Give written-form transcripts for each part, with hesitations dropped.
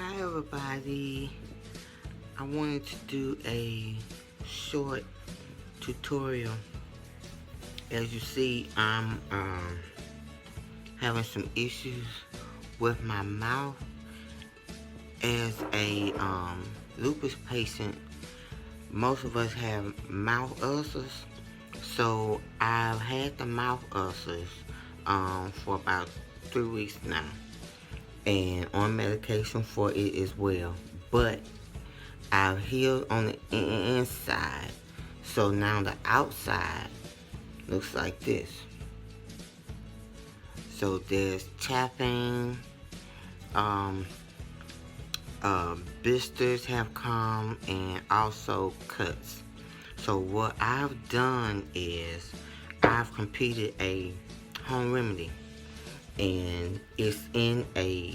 Hi everybody, I wanted to do a short tutorial. As you see, I'm having some issues with my mouth. As a lupus patient, most of us have mouth ulcers, so I've had the mouth ulcers for about 3 weeks now, and on medication for it as well. But I've healed on the inside, so now the outside looks like this. So there's chapping, blisters have come, and also cuts. So what I've done is I've completed a home remedy, and it's in a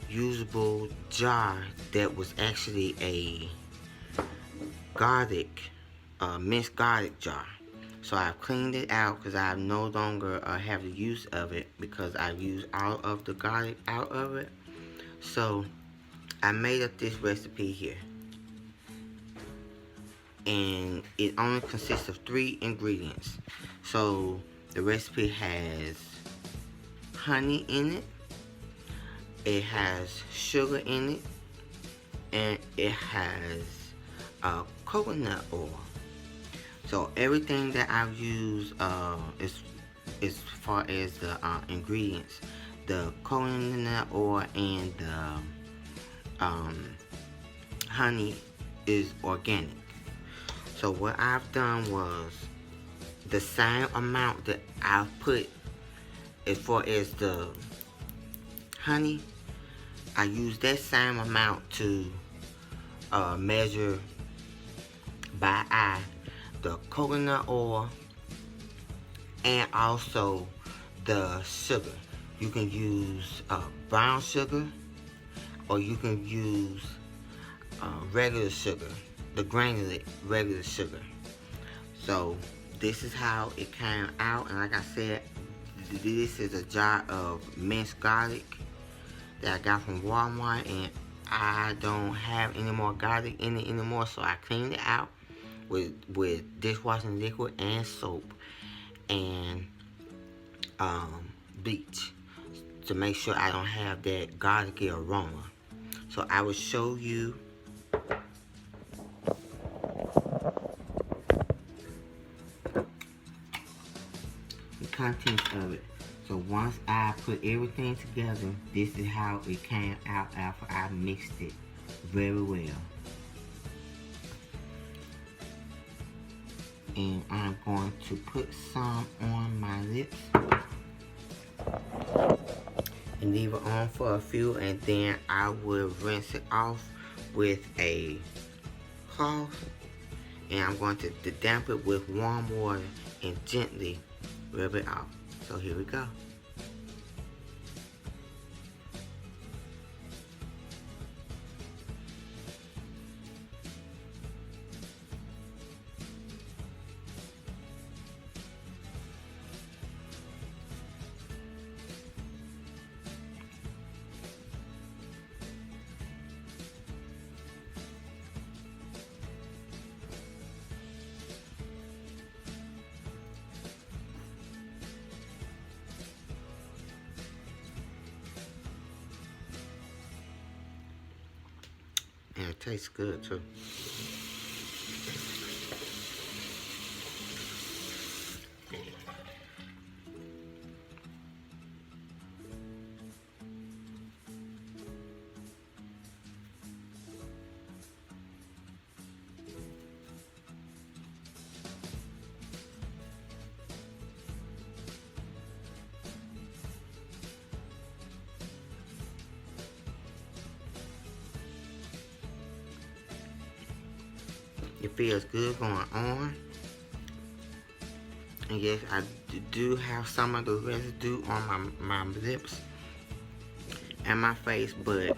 usable jar that was actually a garlic, minced garlic jar. So I've cleaned it out because I no longer have the use of it, because I've used all of the garlic out of it. So I made up this recipe here, and it only consists of 3 ingredients. So the recipe has honey in it has sugar in it, and it has coconut oil. So everything that I've used is as far as the ingredients, the coconut oil and the honey is organic. So what I've done was the same amount that I've put as far as the honey, I use that same amount to measure by eye the coconut oil and also the sugar. You can use brown sugar, or you can use regular sugar, the granulated regular sugar. So this is how it came out, and like I said, this is a jar of minced garlic that I got from Walmart, and I don't have any more garlic in it anymore, so I cleaned it out with dishwashing liquid and soap and bleach to make sure I don't have that garlicky aroma. So I will show you the contents of it. So once I put everything together, this is how it came out after I mixed it very well. And I'm going to put some on my lips and leave it on for a few, and then I will rinse it off with a cloth, and I'm going to damp it with warm water and gently rub it off. So here we go. And it tastes good too. It feels good going on. And yes, I do have some of the residue on my lips and my face, but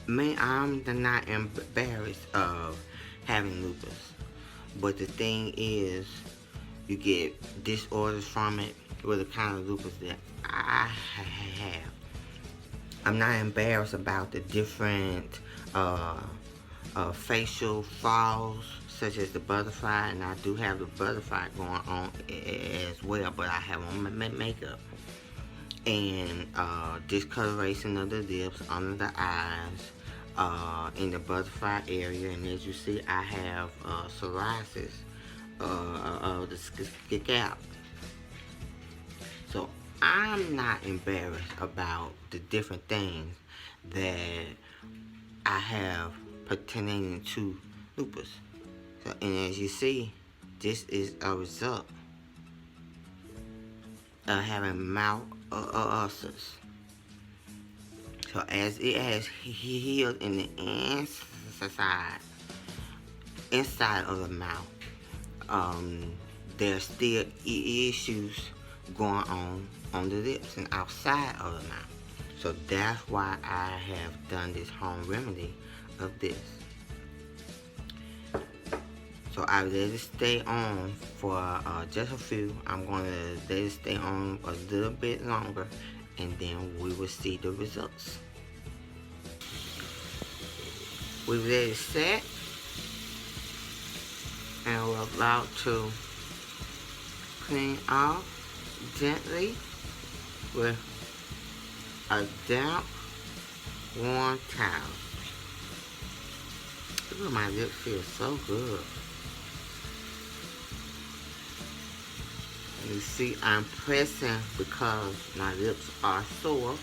I'm not embarrassed of having lupus. But the thing is, you get disorders from it, with the kind of lupus that I have. I'm not embarrassed about the different facial falls, such as the butterfly, and I do have the butterfly going on as well, but I have on my makeup. And discoloration of the lips, under the eyes, in the butterfly area, and as you see, I have psoriasis of the scalp. So I'm not embarrassed about the different things that I have pertaining to lupus. So, and as you see, this is a result of having mouth ulcers. So as it has healed in the inside of the mouth, there's still issues going on the lips and outside of the mouth. So that's why I have done this home remedy of this. So I let it stay on for just a few. I'm going to let it stay on a little bit longer, and then we will see the results. We let it set, and we're about to clean off gently with a damp, warm towel. Ooh, my lips feel so good. You see, I'm pressing because my lips are sore.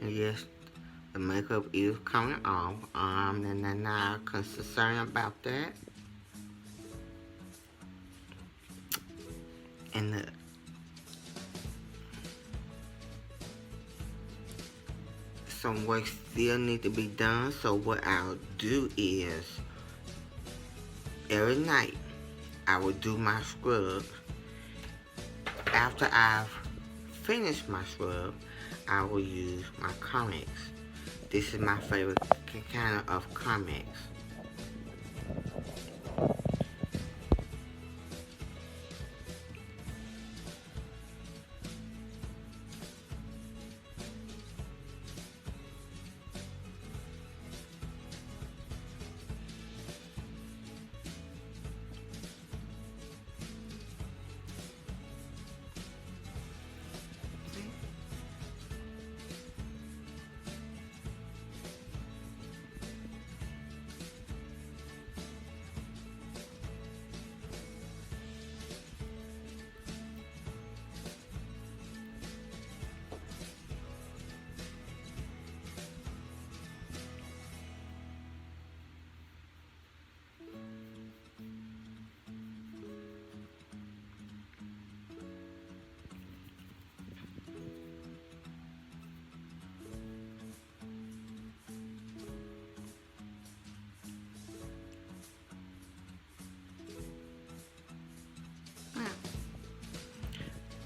And yes, the makeup is coming off. And I'm not concerned about that. And some work still need to be done. So what I'll do is every night I will do my scrub. After I've finished my scrub, I will use my Comex. This is my favorite kind of Comex.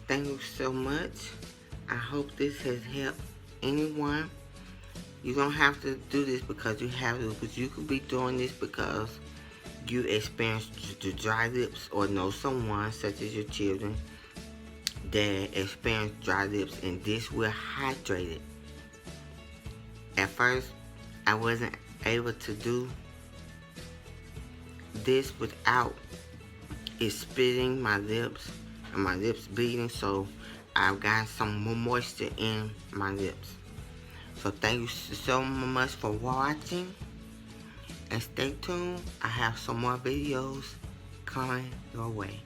Thank you so much. I hope this has helped anyone. You don't have to do this because you have to, but you could be doing this because you experience the dry lips or know someone, such as your children, that experience dry lips, and this will hydrate it. At first, I wasn't able to do this without it spitting my lips and my lips bleeding, so I've got some more moisture in my lips. So thank you so much for watching, and stay tuned. I have some more videos coming your way.